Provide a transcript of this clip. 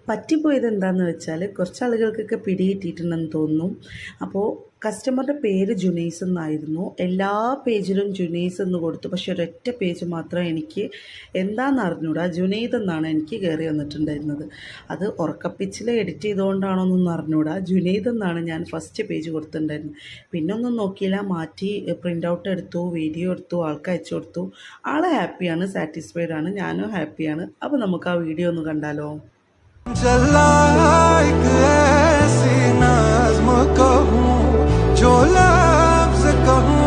പറ്റിപ്പോയത് എന്താണെന്ന് വെച്ചാൽ കുറച്ച് ആളുകൾക്കൊക്കെ പിടികിട്ടിയിട്ടുണ്ടെന്ന് തോന്നുന്നു. അപ്പോൾ കസ്റ്റമറുടെ പേര് ജുനൈസ് എന്നായിരുന്നു. എല്ലാ പേജിലും ജുനൈസ് എന്ന് കൊടുത്തു. പക്ഷെ ഒരൊറ്റ പേജ് മാത്രം എനിക്ക് എന്താണെന്ന് അറിഞ്ഞൂടാ, ജുനൈദ് എന്നാണ് എനിക്ക് കയറി വന്നിട്ടുണ്ടായിരുന്നത്. അത് ഉറക്കപ്പിച്ചിൽ എഡിറ്റ് ചെയ്തുകൊണ്ടാണോ എന്നൊന്നും അറിഞ്ഞൂടാ. ജുനൈദ് എന്നാണ് ഞാൻ ഫസ്റ്റ് പേജ് കൊടുത്തിട്ടുണ്ടായിരുന്നത്. പിന്നെ ഒന്നും നോക്കിയില്ല, മാറ്റി പ്രിൻ്റ് ഔട്ട് എടുത്തു, വീഡിയോ എടുത്തു, ആൾക്ക് അയച്ചു കൊടുത്തു. ആൾ ഹാപ്പിയാണ്, സാറ്റിസ്ഫൈഡ് ആണ്, ഞാനും ഹാപ്പിയാണ്. അപ്പോൾ നമുക്ക് ആ വീഡിയോ ഒന്ന് കണ്ടാലോ. चला एक ऐसी नज़्म कहूँ जो लफ्ज़ कहूँ